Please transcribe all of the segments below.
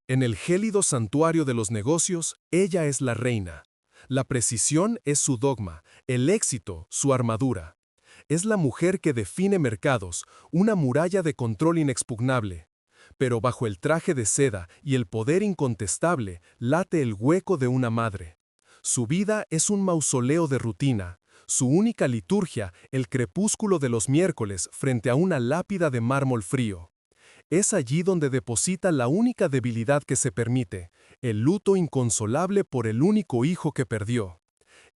En el gélido santuario de los negocios, ella es la reina. La precisión es su dogma, el éxito su armadura. Es la mujer que define mercados, una muralla de control inexpugnable. Pero bajo el traje de seda y el poder incontestable late el hueco de una madre. Su vida es un mausoleo de rutina, su única liturgia el crepúsculo de los miércoles frente a una lápida de mármol frío. Es allí donde deposita la única debilidad que se permite, el luto inconsolable por el único hijo que perdió.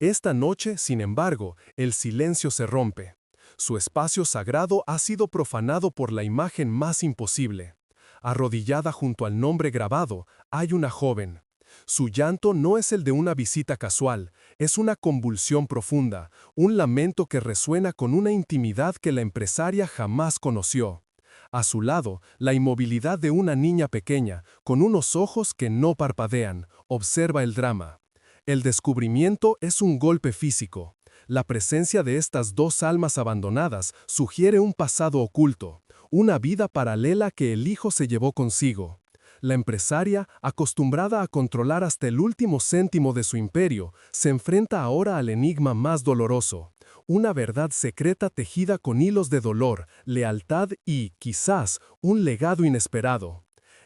Esta noche, sin embargo, el silencio se rompe. Su espacio sagrado ha sido profanado por la imagen más imposible. Arrodillada junto al nombre grabado, hay una joven. Su llanto no es el de una visita casual, es una convulsión profunda, un lamento que resuena con una intimidad que la empresaria jamás conoció. A su lado, la inmovilidad de una niña pequeña, con unos ojos que no parpadean, observa el drama. El descubrimiento es un golpe físico. La presencia de estas dos almas abandonadas sugiere un pasado oculto, una vida paralela que el hijo se llevó consigo. La empresaria, acostumbrada a controlar hasta el último céntimo de su imperio, se enfrenta ahora al enigma más doloroso. Una verdad secreta tejida con hilos de dolor, lealtad y, quizás, un legado inesperado.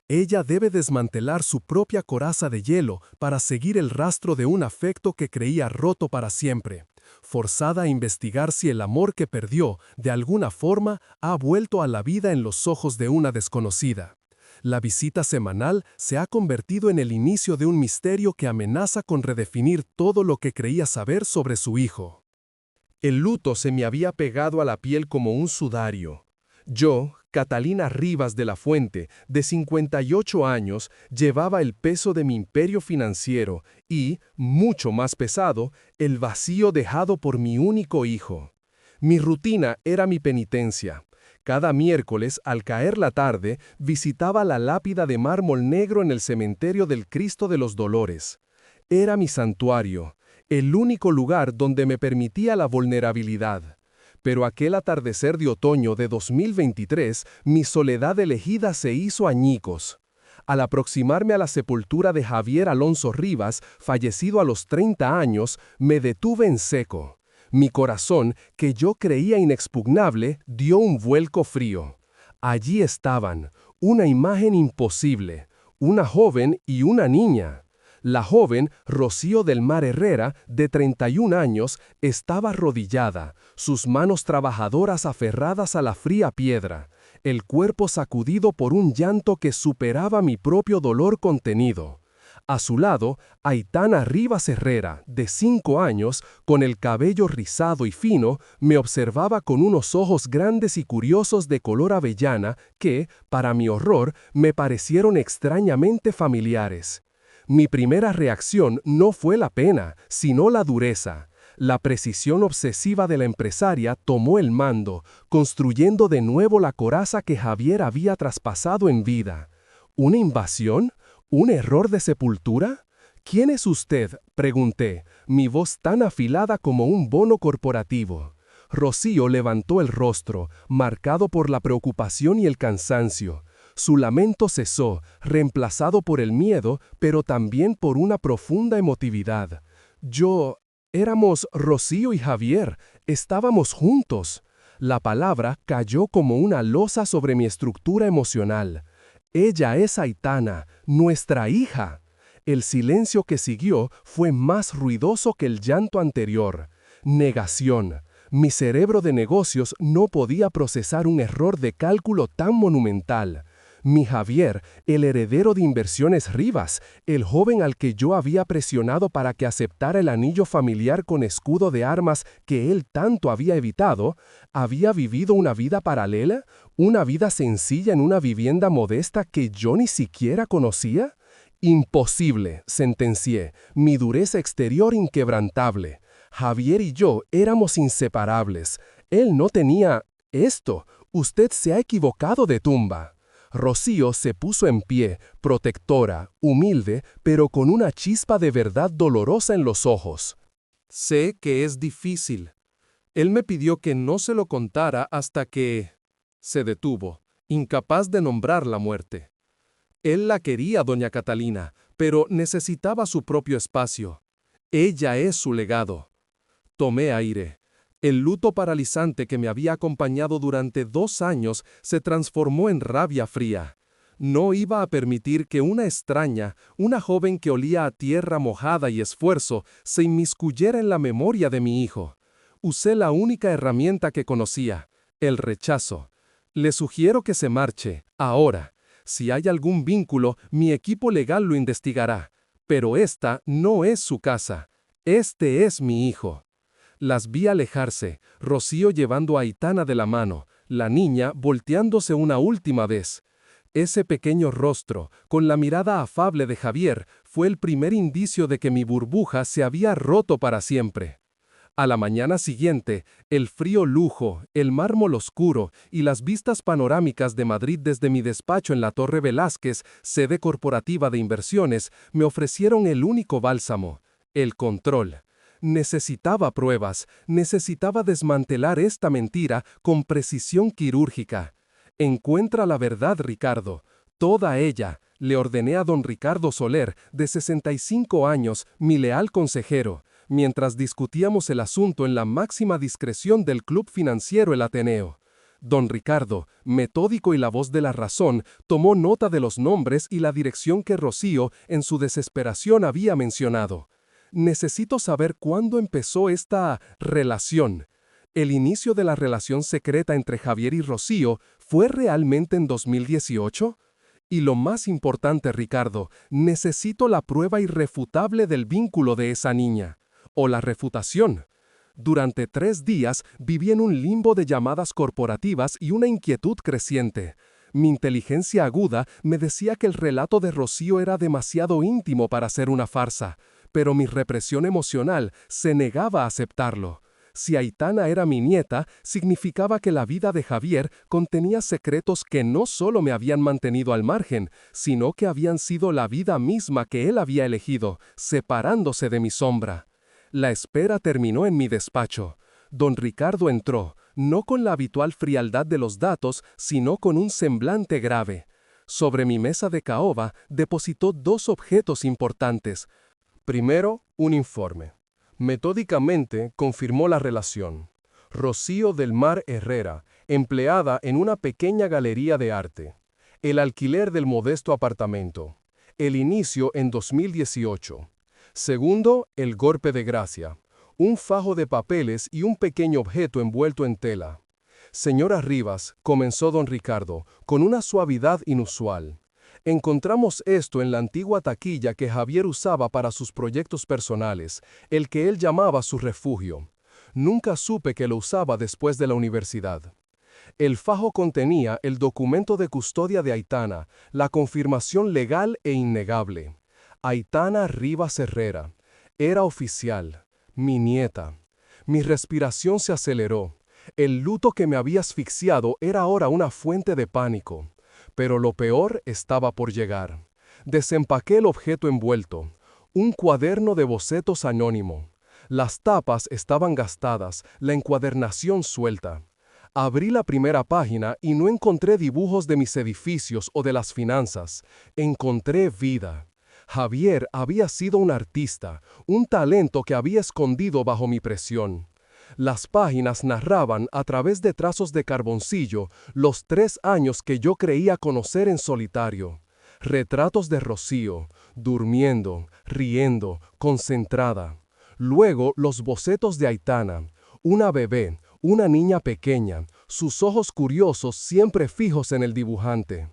Ella debe desmantelar su propia coraza de hielo para seguir el rastro de un afecto que creía roto para siempre, forzada a investigar si el amor que perdió, de alguna forma, ha vuelto a la vida en los ojos de una desconocida. La visita semanal se ha convertido en el inicio de un misterio que amenaza con redefinir todo lo que creía saber sobre su hijo. El luto se me había pegado a la piel como un sudario. Yo, Catalina Rivas de la Fuente, de 58 años, llevaba el peso de mi imperio financiero y, mucho más pesado, el vacío dejado por mi único hijo. Mi rutina era mi penitencia. Cada miércoles, al caer la tarde, visitaba la lápida de mármol negro en el cementerio del Cristo de los Dolores. Era mi santuario, el único lugar donde me permitía la vulnerabilidad. Pero aquel atardecer de otoño de 2023, mi soledad elegida se hizo añicos. Al aproximarme a la sepultura de Javier Alonso Rivas, fallecido a los 30 años, me detuve en seco. Mi corazón, que yo creía inexpugnable, dio un vuelco frío. Allí estaban, una imagen imposible, una joven y una niña. La joven, Rocío del Mar Herrera, de 31 años, estaba arrodillada, sus manos trabajadoras aferradas a la fría piedra, el cuerpo sacudido por un llanto que superaba mi propio dolor contenido. A su lado, Aitana Rivas Herrera, de 5 años, con el cabello rizado y fino, me observaba con unos ojos grandes y curiosos de color avellana que, para mi horror, me parecieron extrañamente familiares. Mi primera reacción no fue la pena, sino la dureza. La precisión obsesiva de la empresaria tomó el mando, construyendo de nuevo la coraza que Javier había traspasado en vida. ¿Una invasión? ¿Un error de sepultura? ¿Quién es usted?, pregunté, mi voz tan afilada como un bono corporativo. Rocío levantó el rostro, marcado por la preocupación y el cansancio. Su lamento cesó, reemplazado por el miedo, pero también por una profunda emotividad. Éramos Rocío y Javier, estábamos juntos. La palabra cayó como una losa sobre mi estructura emocional. Ella es Aitana, nuestra hija. El silencio que siguió fue más ruidoso que el llanto anterior. Negación. Mi cerebro de negocios no podía procesar un error de cálculo tan monumental. Mi Javier, el heredero de Inversiones Rivas, el joven al que yo había presionado para que aceptara el anillo familiar con escudo de armas que él tanto había evitado, ¿había vivido una vida paralela? ¿Una vida sencilla en una vivienda modesta que yo ni siquiera conocía? Imposible, sentencié, mi dureza exterior inquebrantable. Javier y yo éramos inseparables. Él no tenía esto. Usted se ha equivocado de tumba. Rocío se puso en pie, protectora, humilde, pero con una chispa de verdad dolorosa en los ojos. Sé que es difícil. Él me pidió que no se lo contara hasta que... Se detuvo, incapaz de nombrar la muerte. Él la quería, doña Catalina, pero necesitaba su propio espacio. Ella es su legado. Tomé aire. El luto paralizante que me había acompañado durante 2 años se transformó en rabia fría. No iba a permitir que una extraña, una joven que olía a tierra mojada y esfuerzo, se inmiscuyera en la memoria de mi hijo. Usé la única herramienta que conocía, el rechazo. Le sugiero que se marche, ahora. Si hay algún vínculo, mi equipo legal lo investigará. Pero esta no es su casa. Este es mi hijo. Las vi alejarse, Rocío llevando a Aitana de la mano, la niña volteándose una última vez. Ese pequeño rostro, con la mirada afable de Javier, fue el primer indicio de que mi burbuja se había roto para siempre. A la mañana siguiente, el frío lujo, el mármol oscuro y las vistas panorámicas de Madrid desde mi despacho en la Torre Velázquez, sede corporativa de inversiones, me ofrecieron el único bálsamo, el control. Necesitaba pruebas, necesitaba desmantelar esta mentira con precisión quirúrgica. Encuentra la verdad, Ricardo, toda ella, le ordené a don Ricardo Soler, de 65 años, mi leal consejero, mientras discutíamos el asunto en la máxima discreción del Club Financiero El Ateneo. Don Ricardo, metódico y la voz de la razón, tomó nota de los nombres y la dirección que Rocío, en su desesperación, había mencionado. Necesito saber cuándo empezó esta relación. ¿El inicio de la relación secreta entre Javier y Rocío fue realmente en 2018? Y lo más importante, Ricardo, necesito la prueba irrefutable del vínculo de esa niña. O la refutación. Durante 3 días viví en un limbo de llamadas corporativas y una inquietud creciente. Mi inteligencia aguda me decía que el relato de Rocío era demasiado íntimo para ser una farsa, pero mi represión emocional se negaba a aceptarlo. Si Aitana era mi nieta, significaba que la vida de Javier contenía secretos que no solo me habían mantenido al margen, sino que habían sido la vida misma que él había elegido, separándose de mi sombra. La espera terminó en mi despacho. Don Ricardo entró, no con la habitual frialdad de los datos, sino con un semblante grave. Sobre mi mesa de caoba depositó 2 objetos importantes. Primero, un informe. Metódicamente confirmó la relación. Rocío del Mar Herrera, empleada en una pequeña galería de arte. El alquiler del modesto apartamento. El inicio en 2018. Segundo, el golpe de gracia. Un fajo de papeles y un pequeño objeto envuelto en tela. Señora Rivas, comenzó don Ricardo, con una suavidad inusual. Encontramos esto en la antigua taquilla que Javier usaba para sus proyectos personales, el que él llamaba su refugio. Nunca supe que lo usaba después de la universidad. El fajo contenía el documento de custodia de Aitana, la confirmación legal e innegable. Aitana Rivas Herrera. Era oficial. Mi nieta. Mi respiración se aceleró. El luto que me había asfixiado era ahora una fuente de pánico. Pero lo peor estaba por llegar. Desempaqué el objeto envuelto. Un cuaderno de bocetos anónimo. Las tapas estaban gastadas, la encuadernación suelta. Abrí la primera página y no encontré dibujos de mis edificios o de las finanzas. Encontré vida. Javier había sido un artista, un talento que había escondido bajo mi presión. Las páginas narraban, a través de trazos de carboncillo, los 3 años que yo creía conocer en solitario. Retratos de Rocío, durmiendo, riendo, concentrada. Luego los bocetos de Aitana, una bebé, una niña pequeña, sus ojos curiosos siempre fijos en el dibujante.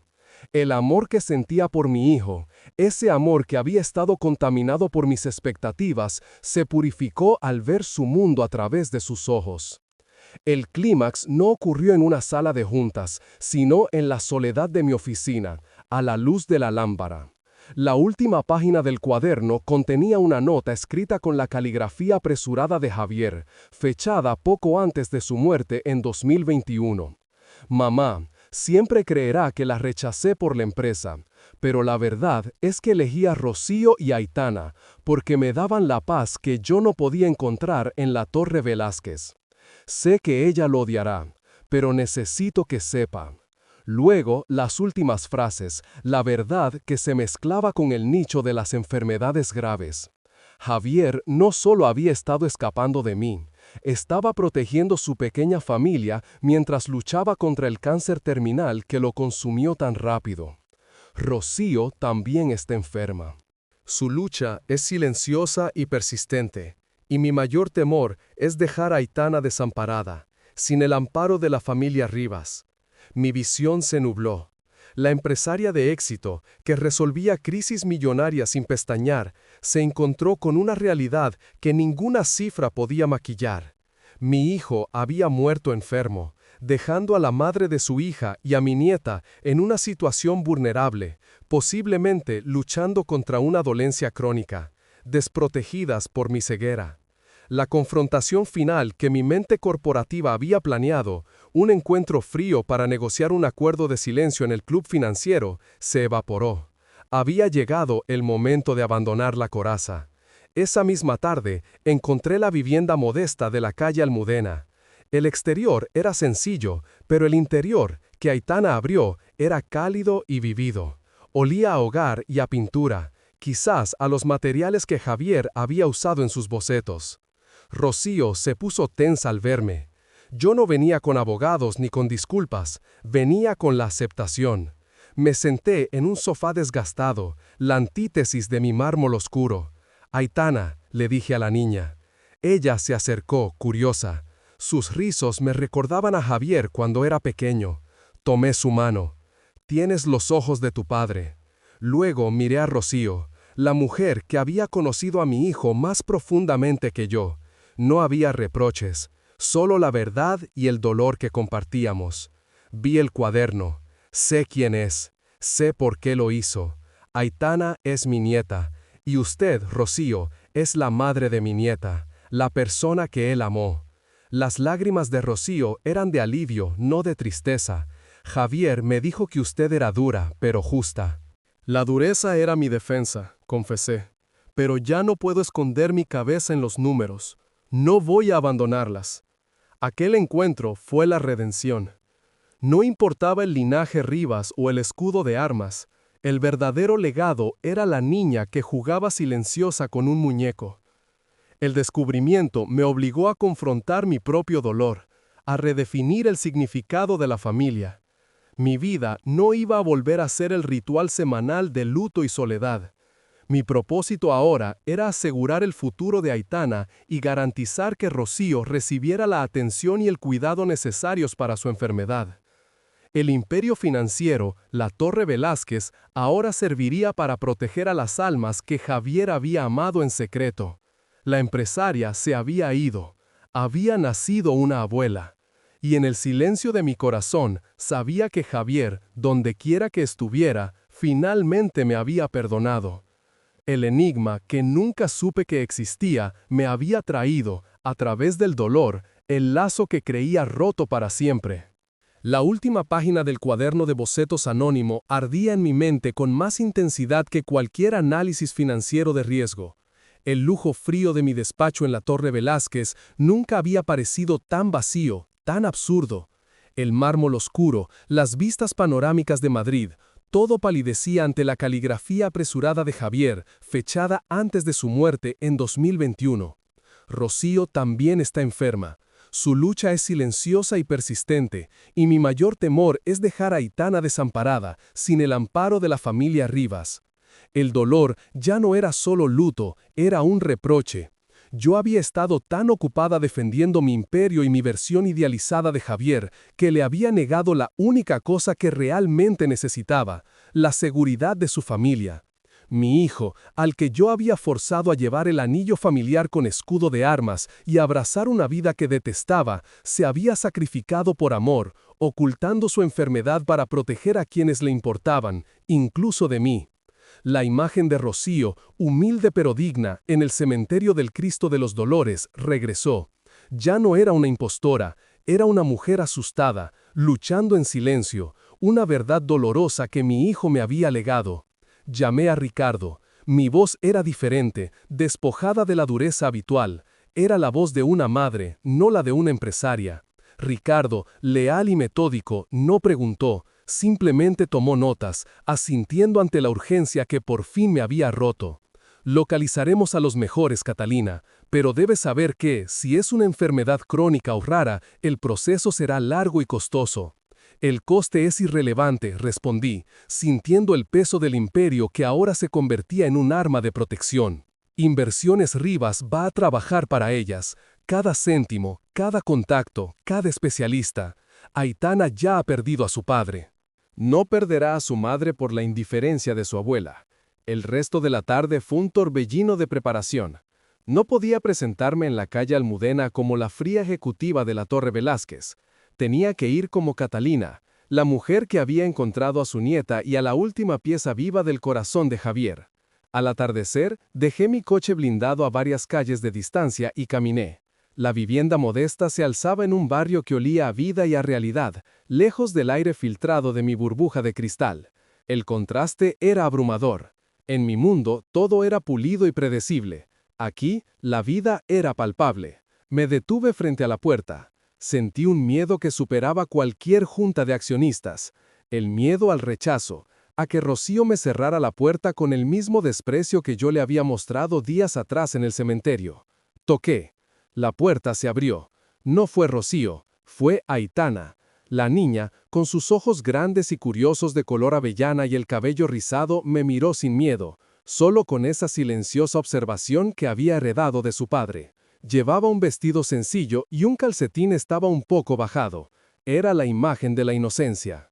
El amor que sentía por mi hijo, ese amor que había estado contaminado por mis expectativas, se purificó al ver su mundo a través de sus ojos. El clímax no ocurrió en una sala de juntas, sino en la soledad de mi oficina, a la luz de la lámpara. La última página del cuaderno contenía una nota escrita con la caligrafía apresurada de Javier, fechada poco antes de su muerte en 2021. Mamá, siempre creerá que la rechacé por la empresa, pero la verdad es que elegí a Rocío y Aitana porque me daban la paz que yo no podía encontrar en la Torre Velázquez. Sé que ella lo odiará, pero necesito que sepa. Luego, las últimas frases, la verdad que se mezclaba con el nicho de las enfermedades graves. Javier no solo había estado escapando de mí, estaba protegiendo su pequeña familia mientras luchaba contra el cáncer terminal que lo consumió tan rápido. Rocío también está enferma. Su lucha es silenciosa y persistente, y mi mayor temor es dejar a Aitana desamparada, sin el amparo de la familia Rivas. Mi visión se nubló. La empresaria de éxito, que resolvía crisis millonarias sin pestañear, se encontró con una realidad que ninguna cifra podía maquillar. Mi hijo había muerto enfermo, dejando a la madre de su hija y a mi nieta en una situación vulnerable, posiblemente luchando contra una dolencia crónica, desprotegidas por mi ceguera. La confrontación final que mi mente corporativa había planeado, un encuentro frío para negociar un acuerdo de silencio en el club financiero, se evaporó. Había llegado el momento de abandonar la coraza. Esa misma tarde, encontré la vivienda modesta de la calle Almudena. El exterior era sencillo, pero el interior, que Aitana abrió, era cálido y vivido. Olía a hogar y a pintura, quizás a los materiales que Javier había usado en sus bocetos. Rocío se puso tensa al verme. Yo no venía con abogados ni con disculpas, venía con la aceptación. Me senté en un sofá desgastado, la antítesis de mi mármol oscuro. Aitana, le dije a la niña. Ella se acercó, curiosa. Sus rizos me recordaban a Javier cuando era pequeño. Tomé su mano. Tienes los ojos de tu padre. Luego miré a Rocío, la mujer que había conocido a mi hijo más profundamente que yo. No había reproches, solo la verdad y el dolor que compartíamos. Vi el cuaderno. Sé quién es, sé por qué lo hizo. Aitana es mi nieta, y usted, Rocío, es la madre de mi nieta, la persona que él amó. Las lágrimas de Rocío eran de alivio, no de tristeza. Javier me dijo que usted era dura, pero justa. La dureza era mi defensa, confesé. Pero ya no puedo esconder mi cabeza en los números. No voy a abandonarlas. Aquel encuentro fue la redención. No importaba el linaje Rivas o el escudo de armas, el verdadero legado era la niña que jugaba silenciosa con un muñeco. El descubrimiento me obligó a confrontar mi propio dolor, a redefinir el significado de la familia. Mi vida no iba a volver a ser el ritual semanal de luto y soledad. Mi propósito ahora era asegurar el futuro de Aitana y garantizar que Rocío recibiera la atención y el cuidado necesarios para su enfermedad. El imperio financiero, la Torre Velázquez, ahora serviría para proteger a las almas que Javier había amado en secreto. La empresaria se había ido. Había nacido una abuela. Y en el silencio de mi corazón sabía que Javier, dondequiera que estuviera, finalmente me había perdonado. El enigma que nunca supe que existía me había traído, a través del dolor, el lazo que creía roto para siempre. La última página del cuaderno de bocetos anónimo ardía en mi mente con más intensidad que cualquier análisis financiero de riesgo. El lujo frío de mi despacho en la Torre Velázquez nunca había parecido tan vacío, tan absurdo. El mármol oscuro, las vistas panorámicas de Madrid, todo palidecía ante la caligrafía apresurada de Javier, fechada antes de su muerte en 2021. Rocío también está enferma. Su lucha es silenciosa y persistente, y mi mayor temor es dejar a Aitana desamparada, sin el amparo de la familia Rivas. El dolor ya no era solo luto, era un reproche. Yo había estado tan ocupada defendiendo mi imperio y mi versión idealizada de Javier, que le había negado la única cosa que realmente necesitaba, la seguridad de su familia. Mi hijo, al que yo había forzado a llevar el anillo familiar con escudo de armas y a abrazar una vida que detestaba, se había sacrificado por amor, ocultando su enfermedad para proteger a quienes le importaban, incluso de mí. La imagen de Rocío, humilde pero digna, en el cementerio del Cristo de los Dolores, regresó. Ya no era una impostora, era una mujer asustada, luchando en silencio, una verdad dolorosa que mi hijo me había legado. Llamé a Ricardo. Mi voz era diferente, despojada de la dureza habitual. Era la voz de una madre, no la de una empresaria. Ricardo, leal y metódico, no preguntó. Simplemente tomó notas, asintiendo ante la urgencia que por fin me había roto. Localizaremos a los mejores, Catalina, pero debes saber que, si es una enfermedad crónica o rara, el proceso será largo y costoso. El coste es irrelevante, respondí, sintiendo el peso del imperio que ahora se convertía en un arma de protección. Inversiones Rivas va a trabajar para ellas. Cada céntimo, cada contacto, cada especialista. Aitana ya ha perdido a su padre. No perderá a su madre por la indiferencia de su abuela. El resto de la tarde fue un torbellino de preparación. No podía presentarme en la calle Almudena como la fría ejecutiva de la Torre Velázquez. Tenía que ir como Catalina, la mujer que había encontrado a su nieta y a la última pieza viva del corazón de Javier. Al atardecer, dejé mi coche blindado a varias calles de distancia y caminé. La vivienda modesta se alzaba en un barrio que olía a vida y a realidad, lejos del aire filtrado de mi burbuja de cristal. El contraste era abrumador. En mi mundo todo era pulido y predecible. Aquí, la vida era palpable. Me detuve frente a la puerta. Sentí un miedo que superaba cualquier junta de accionistas. El miedo al rechazo, a que Rocío me cerrara la puerta con el mismo desprecio que yo le había mostrado días atrás en el cementerio. Toqué. La puerta se abrió. No fue Rocío, fue Aitana. La niña, con sus ojos grandes y curiosos de color avellana y el cabello rizado, me miró sin miedo, solo con esa silenciosa observación que había heredado de su padre. Llevaba un vestido sencillo y un calcetín estaba un poco bajado. Era la imagen de la inocencia.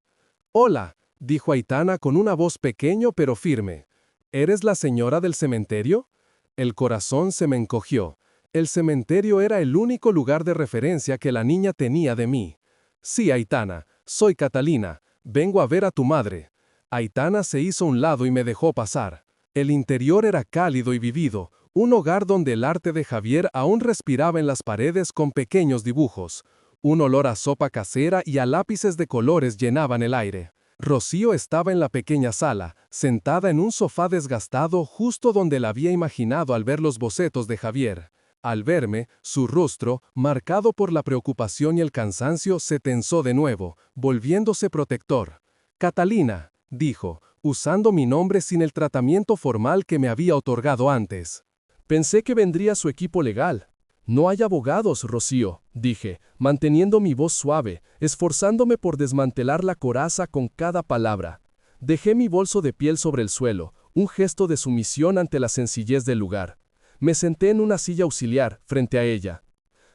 «Hola», dijo Aitana con una voz pequeño pero firme. «¿Eres la señora del cementerio?» El corazón se me encogió. El cementerio era el único lugar de referencia que la niña tenía de mí. «Sí, Aitana, soy Catalina. Vengo a ver a tu madre». Aitana se hizo a un lado y me dejó pasar. El interior era cálido y vivido, un hogar donde el arte de Javier aún respiraba en las paredes con pequeños dibujos. Un olor a sopa casera y a lápices de colores llenaban el aire. Rocío estaba en la pequeña sala, sentada en un sofá desgastado justo donde la había imaginado al ver los bocetos de Javier. Al verme, su rostro, marcado por la preocupación y el cansancio, se tensó de nuevo, volviéndose protector. «Catalina», dijo, usando mi nombre sin el tratamiento formal que me había otorgado antes. «Pensé que vendría su equipo legal». «No hay abogados, Rocío», dije, manteniendo mi voz suave, esforzándome por desmantelar la coraza con cada palabra. Dejé mi bolso de piel sobre el suelo, un gesto de sumisión ante la sencillez del lugar. Me senté en una silla auxiliar, frente a ella.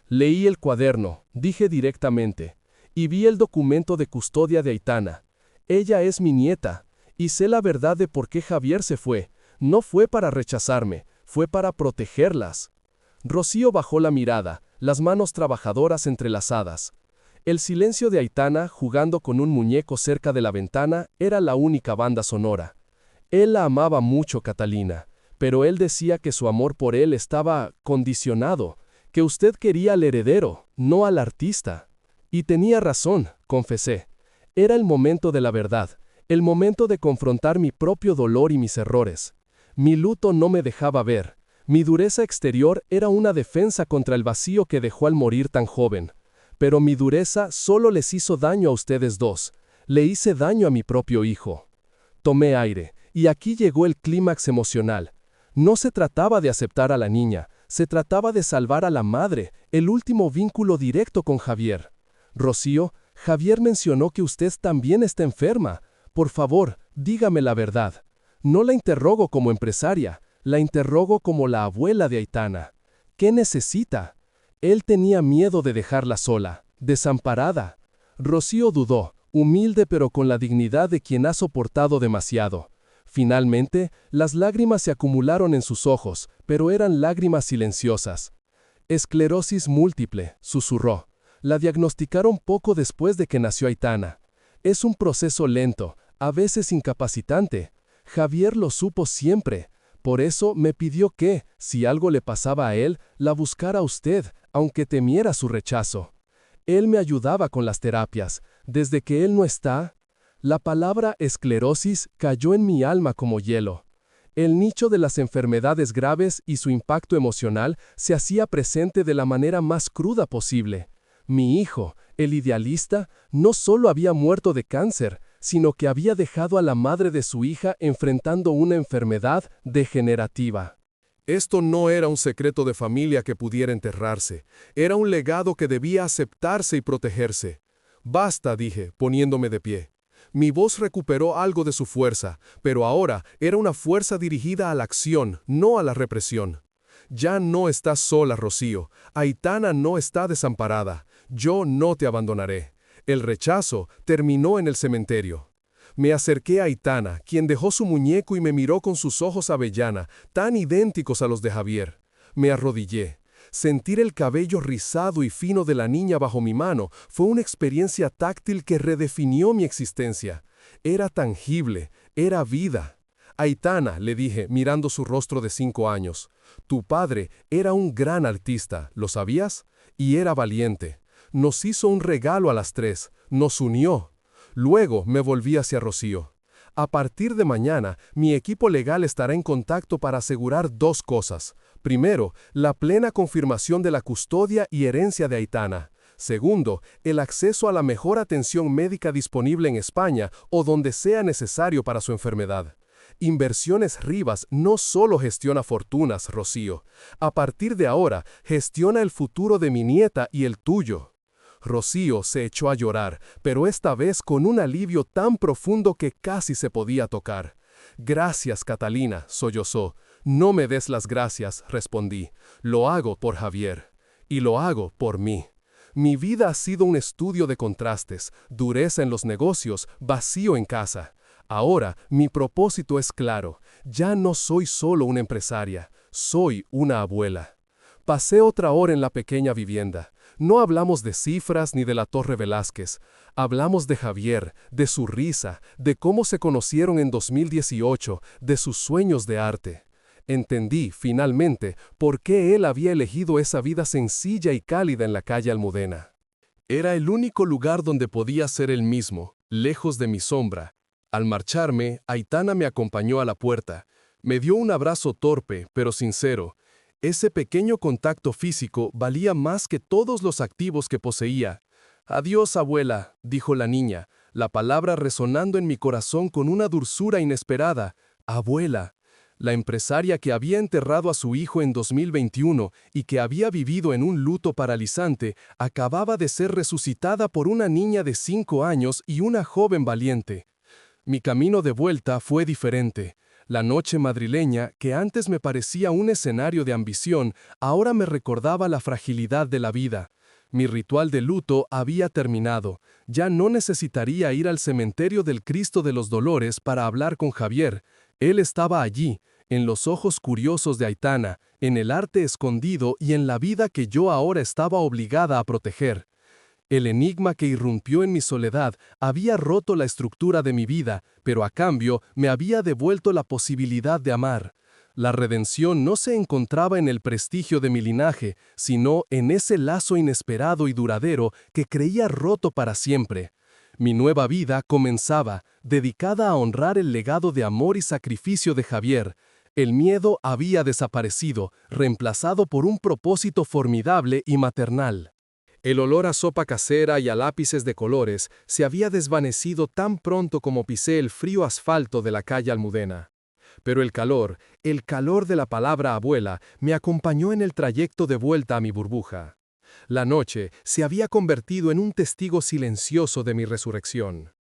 Leí el cuaderno, dije directamente, y vi el documento de custodia de Aitana. Ella es mi nieta, y sé la verdad de por qué Javier se fue. No fue para rechazarme, fue para protegerlas. Rocío bajó la mirada, las manos trabajadoras entrelazadas. El silencio de Aitana, jugando con un muñeco cerca de la ventana, era la única banda sonora. Él la amaba mucho, Catalina, pero él decía que su amor por él estaba condicionado, que usted quería al heredero, no al artista. Y tenía razón, confesé. Era el momento de la verdad, el momento de confrontar mi propio dolor y mis errores. Mi luto no me dejaba ver. Mi dureza exterior era una defensa contra el vacío que dejó al morir tan joven. Pero mi dureza solo les hizo daño a ustedes dos. Le hice daño a mi propio hijo. Tomé aire, y aquí llegó el clímax emocional. No se trataba de aceptar a la niña, se trataba de salvar a la madre, el último vínculo directo con Javier. Rocío, Javier mencionó que usted también está enferma. Por favor, dígame la verdad. No la interrogo como empresaria, la interrogo como la abuela de Aitana. ¿Qué necesita? Él tenía miedo de dejarla sola, desamparada. Rocío dudó, humilde pero con la dignidad de quien ha soportado demasiado. Finalmente, las lágrimas se acumularon en sus ojos, pero eran lágrimas silenciosas. «Esclerosis múltiple», susurró. La diagnosticaron poco después de que nació Aitana. Es un proceso lento, a veces incapacitante. Javier lo supo siempre. Por eso me pidió que, si algo le pasaba a él, la buscara a usted, aunque temiera su rechazo. Él me ayudaba con las terapias. Desde que él no está, la palabra esclerosis cayó en mi alma como hielo. El nicho de las enfermedades graves y su impacto emocional se hacía presente de la manera más cruda posible. Mi hijo, el idealista, no solo había muerto de cáncer, sino que había dejado a la madre de su hija enfrentando una enfermedad degenerativa. Esto no era un secreto de familia que pudiera enterrarse, era un legado que debía aceptarse y protegerse. Basta, dije, poniéndome de pie. Mi voz recuperó algo de su fuerza, pero ahora era una fuerza dirigida a la acción, no a la represión. Ya no estás sola, Rocío. Aitana no está desamparada. Yo no te abandonaré. El rechazo terminó en el cementerio. Me acerqué a Aitana, quien dejó su muñeco y me miró con sus ojos avellana, tan idénticos a los de Javier. Me arrodillé. Sentir el cabello rizado y fino de la niña bajo mi mano fue una experiencia táctil que redefinió mi existencia. Era tangible, era vida. Aitana, le dije, mirando su rostro de 5 años, tu padre era un gran artista, ¿lo sabías? Y era valiente. Nos hizo un regalo a las 3, nos unió. Luego me volví hacia Rocío. A partir de mañana, mi equipo legal estará en contacto para asegurar 2 cosas. Primero, la plena confirmación de la custodia y herencia de Aitana. Segundo, el acceso a la mejor atención médica disponible en España o donde sea necesario para su enfermedad. Inversiones Rivas no solo gestiona fortunas, Rocío. A partir de ahora, gestiona el futuro de mi nieta y el tuyo. Rocío se echó a llorar, pero esta vez con un alivio tan profundo que casi se podía tocar. Gracias, Catalina, sollozó. No me des las gracias, respondí. Lo hago por Javier. Y lo hago por mí. Mi vida ha sido un estudio de contrastes, dureza en los negocios, vacío en casa. Ahora, mi propósito es claro. Ya no soy solo una empresaria, soy una abuela. Pasé otra hora en la pequeña vivienda. No hablamos de cifras ni de la Torre Velázquez. Hablamos de Javier, de su risa, de cómo se conocieron en 2018, de sus sueños de arte. Entendí, finalmente, por qué él había elegido esa vida sencilla y cálida en la calle Almudena. Era el único lugar donde podía ser él mismo, lejos de mi sombra. Al marcharme, Aitana me acompañó a la puerta. Me dio un abrazo torpe, pero sincero. Ese pequeño contacto físico valía más que todos los activos que poseía. «Adiós, abuela», dijo la niña, la palabra resonando en mi corazón con una dulzura inesperada. «Abuela». La empresaria que había enterrado a su hijo en 2021 y que había vivido en un luto paralizante, acababa de ser resucitada por una niña de 5 años y una joven valiente. Mi camino de vuelta fue diferente. La noche madrileña, que antes me parecía un escenario de ambición, ahora me recordaba la fragilidad de la vida. Mi ritual de luto había terminado. Ya no necesitaría ir al cementerio del Cristo de los Dolores para hablar con Javier. Él estaba allí, en los ojos curiosos de Aitana, en el arte escondido y en la vida que yo ahora estaba obligada a proteger. El enigma que irrumpió en mi soledad había roto la estructura de mi vida, pero a cambio me había devuelto la posibilidad de amar. La redención no se encontraba en el prestigio de mi linaje, sino en ese lazo inesperado y duradero que creía roto para siempre. Mi nueva vida comenzaba, dedicada a honrar el legado de amor y sacrificio de Javier. El miedo había desaparecido, reemplazado por un propósito formidable y maternal. El olor a sopa casera y a lápices de colores se había desvanecido tan pronto como pisé el frío asfalto de la calle Almudena. Pero el calor de la palabra abuela, me acompañó en el trayecto de vuelta a mi burbuja. La noche se había convertido en un testigo silencioso de mi resurrección.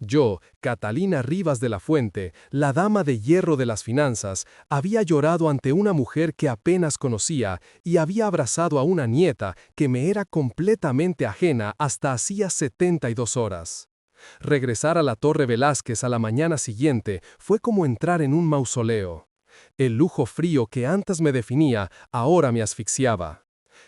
Yo, Catalina Rivas de la Fuente, la dama de hierro de las finanzas, había llorado ante una mujer que apenas conocía y había abrazado a una nieta que me era completamente ajena hasta hacía 72 horas. Regresar a la Torre Velázquez a la mañana siguiente fue como entrar en un mausoleo. El lujo frío que antes me definía ahora me asfixiaba.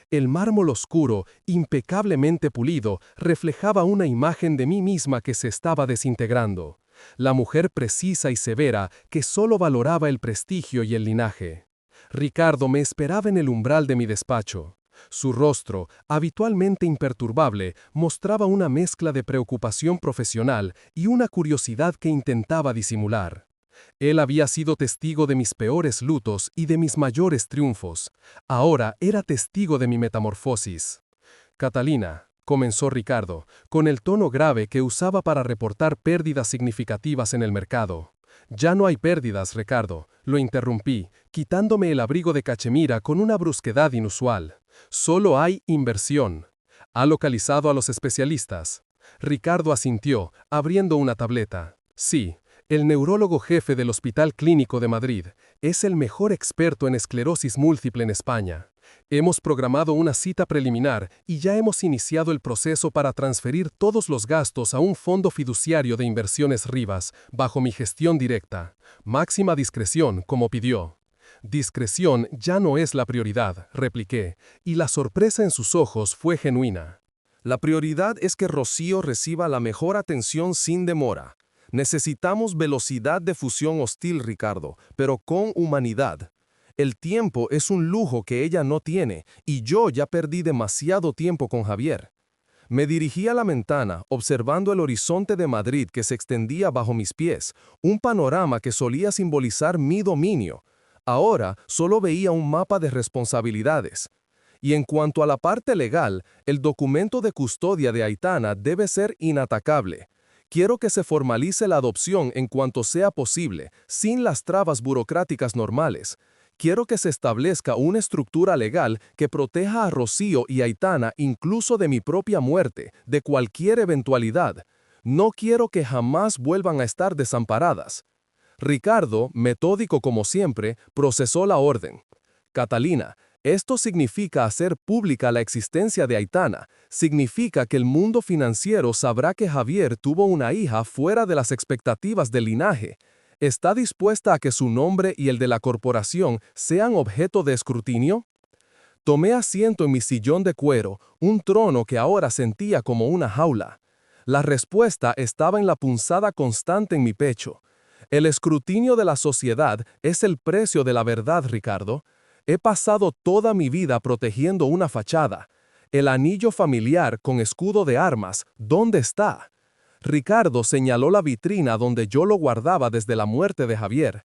El mármol oscuro, impecablemente pulido, reflejaba una imagen de mí misma que se estaba desintegrando. La mujer precisa y severa que solo valoraba el prestigio y el linaje. Ricardo me esperaba en el umbral de mi despacho. Su rostro, habitualmente imperturbable, mostraba una mezcla de preocupación profesional y una curiosidad que intentaba disimular. Él había sido testigo de mis peores lutos y de mis mayores triunfos. Ahora era testigo de mi metamorfosis. «Catalina», comenzó Ricardo, con el tono grave que usaba para reportar pérdidas significativas en el mercado. Ya no hay pérdidas, Ricardo, lo interrumpí, quitándome el abrigo de cachemira con una brusquedad inusual. Solo hay inversión. ¿Ha localizado a los especialistas? Ricardo asintió, abriendo una tableta. Sí, el neurólogo jefe del Hospital Clínico de Madrid es el mejor experto en esclerosis múltiple en España. Hemos programado una cita preliminar y ya hemos iniciado el proceso para transferir todos los gastos a un fondo fiduciario de inversiones Rivas, bajo mi gestión directa. Máxima discreción, como pidió. Discreción ya no es la prioridad, repliqué, y la sorpresa en sus ojos fue genuina. La prioridad es que Rocío reciba la mejor atención sin demora. Necesitamos velocidad de fusión hostil, Ricardo, pero con humanidad. El tiempo es un lujo que ella no tiene, y yo ya perdí demasiado tiempo con Javier. Me dirigí a la ventana, observando el horizonte de Madrid que se extendía bajo mis pies, un panorama que solía simbolizar mi dominio. Ahora solo veía un mapa de responsabilidades. Y en cuanto a la parte legal, el documento de custodia de Aitana debe ser inatacable. Quiero que se formalice la adopción en cuanto sea posible, sin las trabas burocráticas normales. Quiero que se establezca una estructura legal que proteja a Rocío y Aitana incluso de mi propia muerte, de cualquier eventualidad. No quiero que jamás vuelvan a estar desamparadas. Ricardo, metódico como siempre, procesó la orden. Catalina, esto significa hacer pública la existencia de Aitana. Significa que el mundo financiero sabrá que Javier tuvo una hija fuera de las expectativas del linaje. ¿Está dispuesta a que su nombre y el de la corporación sean objeto de escrutinio? Tomé asiento en mi sillón de cuero, un trono que ahora sentía como una jaula. La respuesta estaba en la punzada constante en mi pecho. El escrutinio de la sociedad es el precio de la verdad, Ricardo. He pasado toda mi vida protegiendo una fachada. El anillo familiar con escudo de armas, ¿dónde está? Ricardo señaló la vitrina donde yo lo guardaba desde la muerte de Javier.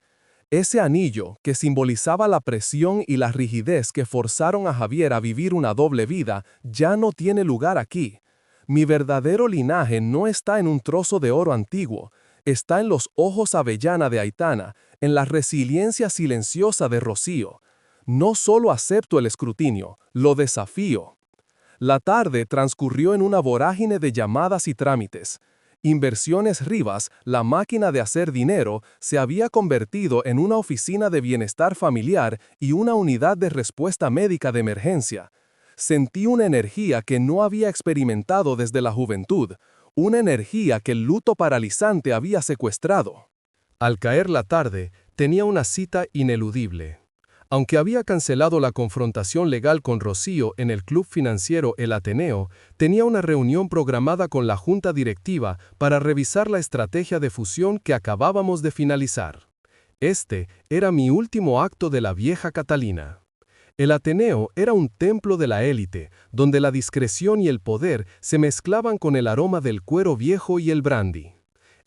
Ese anillo, que simbolizaba la presión y la rigidez que forzaron a Javier a vivir una doble vida, ya no tiene lugar aquí. Mi verdadero linaje no está en un trozo de oro antiguo, está en los ojos avellana de Aitana, en la resiliencia silenciosa de Rocío. No solo acepto el escrutinio, lo desafío. La tarde transcurrió en una vorágine de llamadas y trámites. Inversiones Rivas, la máquina de hacer dinero, se había convertido en una oficina de bienestar familiar y una unidad de respuesta médica de emergencia. Sentí una energía que no había experimentado desde la juventud, una energía que el luto paralizante había secuestrado. Al caer la tarde, tenía una cita ineludible. Aunque había cancelado la confrontación legal con Rocío en el club financiero El Ateneo, tenía una reunión programada con la junta directiva para revisar la estrategia de fusión que acabábamos de finalizar. Este era mi último acto de la vieja Catalina. El Ateneo era un templo de la élite, donde la discreción y el poder se mezclaban con el aroma del cuero viejo y el brandy.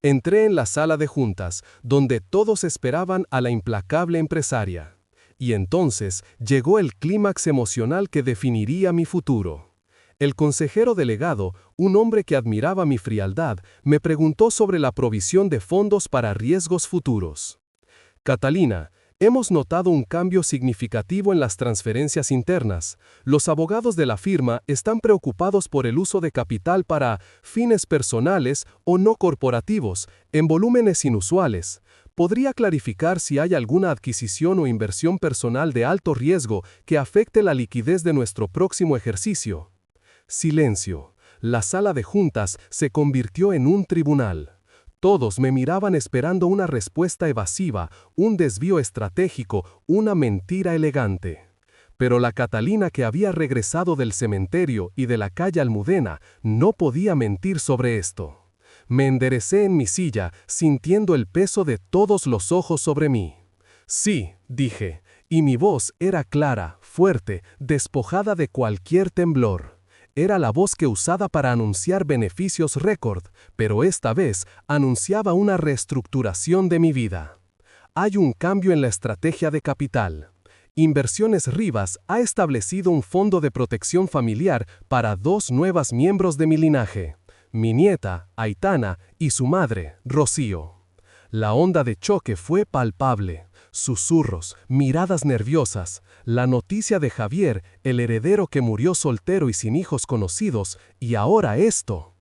Entré en la sala de juntas, donde todos esperaban a la implacable empresaria. Y entonces llegó el clímax emocional que definiría mi futuro. El consejero delegado, un hombre que admiraba mi frialdad, me preguntó sobre la provisión de fondos para riesgos futuros. Catalina, hemos notado un cambio significativo en las transferencias internas. Los abogados de la firma están preocupados por el uso de capital para fines personales o no corporativos, en volúmenes inusuales. ¿Podría clarificar si hay alguna adquisición o inversión personal de alto riesgo que afecte la liquidez de nuestro próximo ejercicio? Silencio. La sala de juntas se convirtió en un tribunal. Todos me miraban esperando una respuesta evasiva, un desvío estratégico, una mentira elegante. Pero la Catalina que había regresado del cementerio y de la calle Almudena no podía mentir sobre esto. Me enderecé en mi silla, sintiendo el peso de todos los ojos sobre mí. Sí, dije, y mi voz era clara, fuerte, despojada de cualquier temblor. Era la voz que usaba para anunciar beneficios récord, pero esta vez anunciaba una reestructuración de mi vida. Hay un cambio en la estrategia de capital. Inversiones Rivas ha establecido un fondo de protección familiar para 2 nuevas miembros de mi linaje, mi nieta, Aitana, y su madre, Rocío. La onda de choque fue palpable. Susurros, miradas nerviosas, la noticia de Javier, el heredero que murió soltero y sin hijos conocidos, y ahora esto.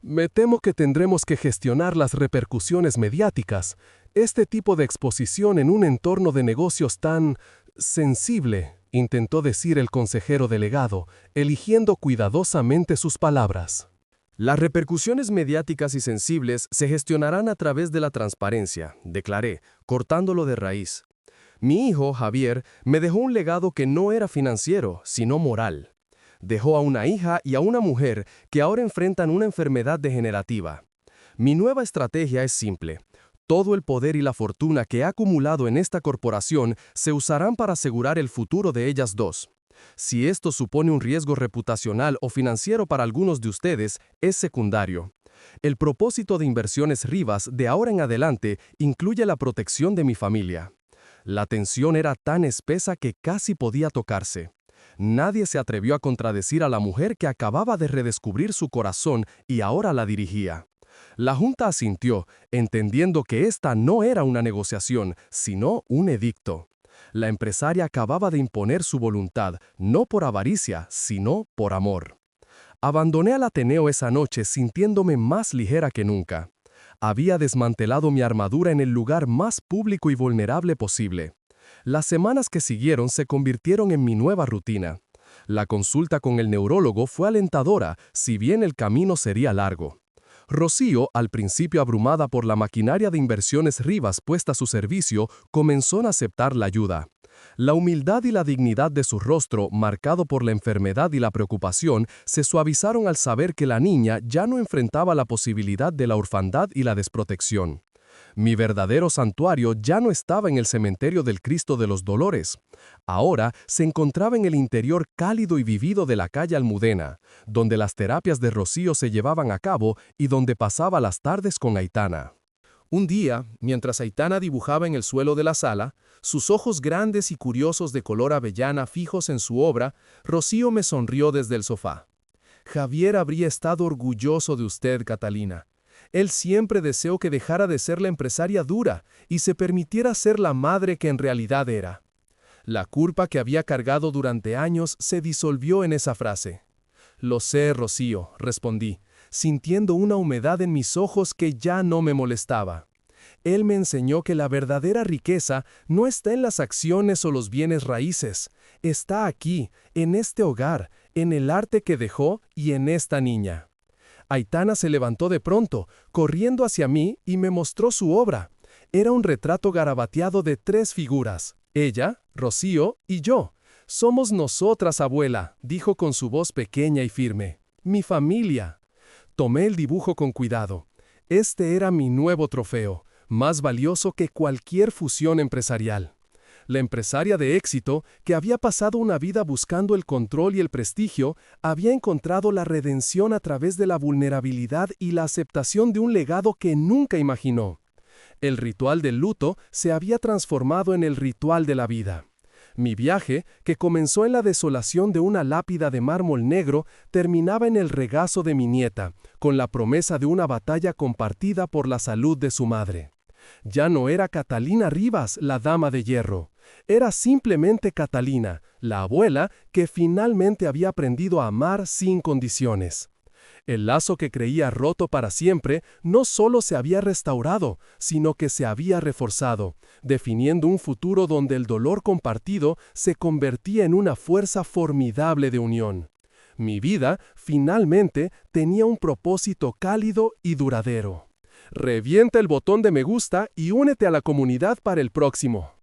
Me temo que tendremos que gestionar las repercusiones mediáticas. Este tipo de exposición en un entorno de negocios tan sensible, intentó decir el consejero delegado, eligiendo cuidadosamente sus palabras. Las repercusiones mediáticas y sensibles se gestionarán a través de la transparencia, declaré, cortándolo de raíz. Mi hijo, Javier, me dejó un legado que no era financiero, sino moral. Dejó a una hija y a una mujer que ahora enfrentan una enfermedad degenerativa. Mi nueva estrategia es simple. Todo el poder y la fortuna que he acumulado en esta corporación se usarán para asegurar el futuro de ellas dos. Si esto supone un riesgo reputacional o financiero para algunos de ustedes, es secundario. El propósito de Inversiones Rivas de ahora en adelante incluye la protección de mi familia. La tensión era tan espesa que casi podía tocarse. Nadie se atrevió a contradecir a la mujer que acababa de redescubrir su corazón y ahora la dirigía. La Junta asintió, entendiendo que esta no era una negociación, sino un edicto. La empresaria acababa de imponer su voluntad, no por avaricia, sino por amor. Abandoné al Ateneo esa noche sintiéndome más ligera que nunca. Había desmantelado mi armadura en el lugar más público y vulnerable posible. Las semanas que siguieron se convirtieron en mi nueva rutina. La consulta con el neurólogo fue alentadora, si bien el camino sería largo. Rocío, al principio abrumada por la maquinaria de Inversiones Rivas puesta a su servicio, comenzó a aceptar la ayuda. La humildad y la dignidad de su rostro, marcado por la enfermedad y la preocupación, se suavizaron al saber que la niña ya no enfrentaba la posibilidad de la orfandad y la desprotección. Mi verdadero santuario ya no estaba en el cementerio del Cristo de los Dolores. Ahora se encontraba en el interior cálido y vivido de la calle Almudena, donde las terapias de Rocío se llevaban a cabo y donde pasaba las tardes con Aitana. Un día, mientras Aitana dibujaba en el suelo de la sala, sus ojos grandes y curiosos de color avellana fijos en su obra, Rocío me sonrió desde el sofá. Javier habría estado orgulloso de usted, Catalina. Él siempre deseó que dejara de ser la empresaria dura y se permitiera ser la madre que en realidad era. La culpa que había cargado durante años se disolvió en esa frase. Lo sé, Rocío, respondí, sintiendo una humedad en mis ojos que ya no me molestaba. Él me enseñó que la verdadera riqueza no está en las acciones o los bienes raíces, está aquí, en este hogar, en el arte que dejó y en esta niña. Aitana se levantó de pronto, corriendo hacia mí y me mostró su obra. Era un retrato garabateado de 3 figuras, ella, Rocío y yo. Somos nosotras, abuela, dijo con su voz pequeña y firme. Mi familia. Tomé el dibujo con cuidado. Este era mi nuevo trofeo, más valioso que cualquier fusión empresarial. La empresaria de éxito, que había pasado una vida buscando el control y el prestigio, había encontrado la redención a través de la vulnerabilidad y la aceptación de un legado que nunca imaginó. El ritual del luto se había transformado en el ritual de la vida. Mi viaje, que comenzó en la desolación de una lápida de mármol negro, terminaba en el regazo de mi nieta, con la promesa de una batalla compartida por la salud de su madre. Ya no era Catalina Rivas, la dama de hierro. Era simplemente Catalina, la abuela que finalmente había aprendido a amar sin condiciones. El lazo que creía roto para siempre no solo se había restaurado, sino que se había reforzado, definiendo un futuro donde el dolor compartido se convertía en una fuerza formidable de unión. Mi vida, finalmente, tenía un propósito cálido y duradero. Revienta el botón de me gusta y únete a la comunidad para el próximo.